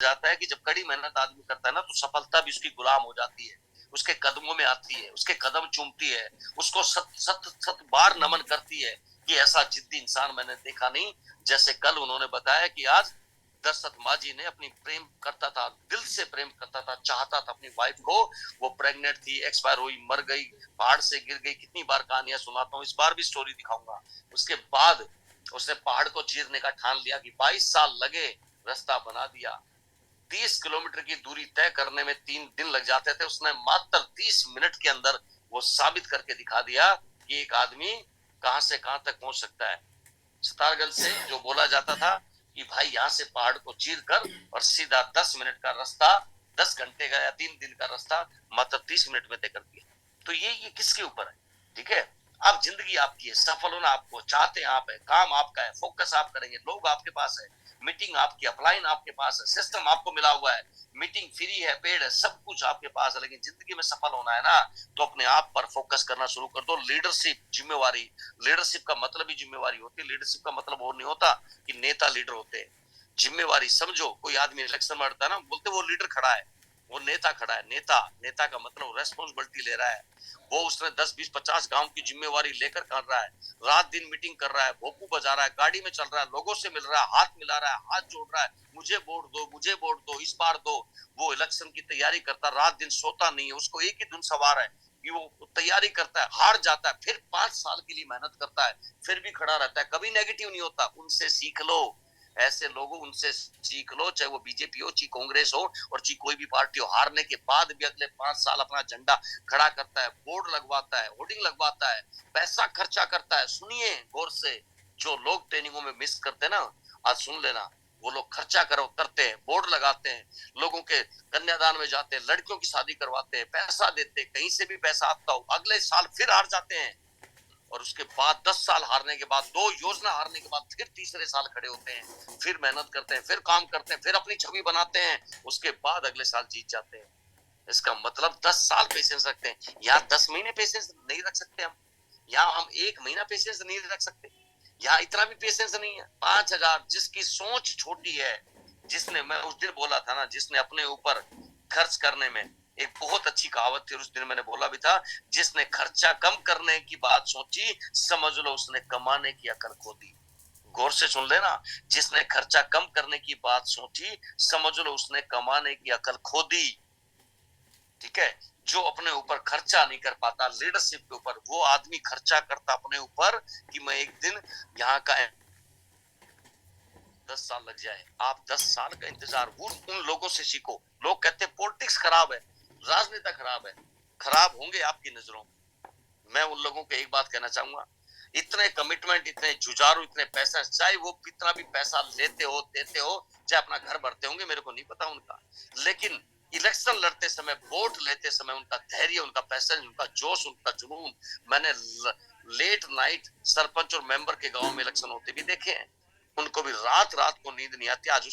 जाता है कि जब कड़ी मेहनत आदमी करता है ना, तो सफलता भी उसकी गुलाम हो जाती है, उसके कदमों में आती है, उसके कदम चूमती है, उसको सत सत सत बार नमन करती है कि ऐसा जिद्दी इंसान मैंने देखा नहीं। जैसे कल उन्होंने बताया कि आज दशरथ मांझी ने अपनी प्रेम करता था, दिल से प्रेम करता था, चाहता था अपनी वाइफ को, वो प्रेग्नेंट थी, एक्सपायर हुई, मर गई, पहाड़ से गिर गई, कितनी बार कहानियां सुनाता हूँ, इस बार भी स्टोरी दिखाऊंगा। उसके बाद उसने पहाड़ को चीरने का ठान लिया कि 22 साल लगे, रास्ता बना दिया। 30 किलोमीटर की दूरी तय करने में 3 दिन लग जाते थे, उसने मात्र 30 मिनट के अंदर वो साबित करके दिखा दिया कि एक आदमी कहां से कहां तक पहुंच सकता है। सितारगंज से जो बोला जाता था कि भाई यहाँ से पहाड़ को चीर कर और सीधा 10 मिनट का रास्ता, 10 घंटे का या 3 दिन का रास्ता मात्र 30 मिनट में तय कर दिया। तो ये किसके ऊपर है? ठीक है, अब जिंदगी आपकी है, सफल होना आपको चाहते हैं आप है, काम आपका है, फोकस आप करेंगे, लोग आपके पास है, मीटिंग आपकी, अपलाइन आपके पास है, सिस्टम आपको मिला हुआ है, मीटिंग फ्री है, पेड है, सब कुछ आपके पास है। लेकिन जिंदगी में सफल होना है ना, तो अपने आप पर फोकस करना शुरू कर दो। लीडरशिप, जिम्मेवारी, लीडरशिप का मतलब ही जिम्मेवारी होती है। लीडरशिप का मतलब वो नहीं होता कि नेता लीडर होते हैं। जिम्मेवारी समझो, कोई आदमी इलेक्शन में लड़ता है ना, बोलते वो लीडर खड़ा है, वो नेता खड़ा है। नेता, नेता का मतलब रेस्पॉन्सिबिलिटी ले रहा है, वो उसने 10 20 50 गांव की जिम्मेवारी लेकर कर रहा है, रात दिन मीटिंग कर रहा है, भोपू बजा रहा है, गाड़ी में चल रहा है, लोगों से मिल रहा है, हाथ मिला रहा है, हाथ जोड़ रहा है, मुझे वोट दो, मुझे वोट दो, इस बार दो। वो इलेक्शन की तैयारी करता, रात दिन सोता नहीं है, उसको एक ही धुन सवार है कि वो तैयारी करता है, हार जाता है, फिर 5 साल के लिए मेहनत करता है, फिर भी खड़ा रहता है, कभी नेगेटिव नहीं होता। उनसे सीख लो, ऐसे लोगों, उनसे सीख लो, चाहे वो बीजेपी हो, चाहे कांग्रेस हो, और चाहे कोई भी पार्टी हो। हारने के बाद भी अगले 5 साल अपना झंडा खड़ा करता है, बोर्ड लगवाता है, होर्डिंग लगवाता है, पैसा खर्चा करता है। सुनिए गौर से, जो लोग ट्रेनिंगों में मिस करते हैं ना, आज सुन लेना, वो लोग खर्चा करो करते हैं, बोर्ड लगाते हैं, लोगों के कन्यादान में जाते हैं, लड़कियों की शादी करवाते हैं, पैसा देते हैं, कहीं से भी पैसा आता हो, अगले साल फिर हार जाते हैं। और उसके बाद 10 साल हारने के बाद, 2 योजना हारने के बाद, फिर तीसरे साल खड़े होते हैं, फिर मेहनत करते हैं, फिर काम करते हैं, फिर अपनी छवि बनाते हैं, उसके बाद अगले साल जीत जाते हैं। इसका मतलब 10 साल पेशेंस रखते हैं। यहाँ 10 महीने पेशेंस नहीं रख सकते हम, यहाँ हम 1 महीना पेशेंस नहीं रख सकते, यहाँ इतना भी पेशेंस नहीं है। 5,000, जिसकी सोच छोटी है, जिसने, मैं उस दिन बोला था ना, जिसने अपने ऊपर खर्च करने में, एक बहुत अच्छी कहावत थी, उस दिन मैंने बोला भी था, जिसने खर्चा कम करने की बात सोची, समझ लो उसने कमाने की अकल खो दी। गौर से सुन लेना, जिसने खर्चा कम करने की बात सोची, समझ लो उसने कमाने की अकल खो दी। ठीक है, जो अपने ऊपर खर्चा नहीं कर पाता लीडरशिप के ऊपर, वो आदमी खर्चा करता अपने ऊपर कि मैं एक दिन यहाँ का, 10 साल लग जाए, आप 10 साल का इंतजार, वो उन लोगों से सीखो। लोग कहते हैं पॉलिटिक्स खराब है, राजनेता खराब है, खराब होंगे आपकी नजरों में। मैं उन लोगों को एक बात कहना चाहूंगा, इतने कमिटमेंट, इतने जुझारू, इतने पैसा, चाहे वो कितना भी पैसा लेते हो, देते हो, चाहे अपना घर भरते होंगे, मेरे को नहीं पता उनका, लेकिन इलेक्शन लड़ते समय, वोट लेते समय, उनका धैर्य, उनका पैशन, उनका जोश, उनका जुनून, मैंने लेट नाइट सरपंच और मेंबर के गांव में इलेक्शन होते भी देखे हैं। उनको भी रात रात को नींद नहीं आती। आज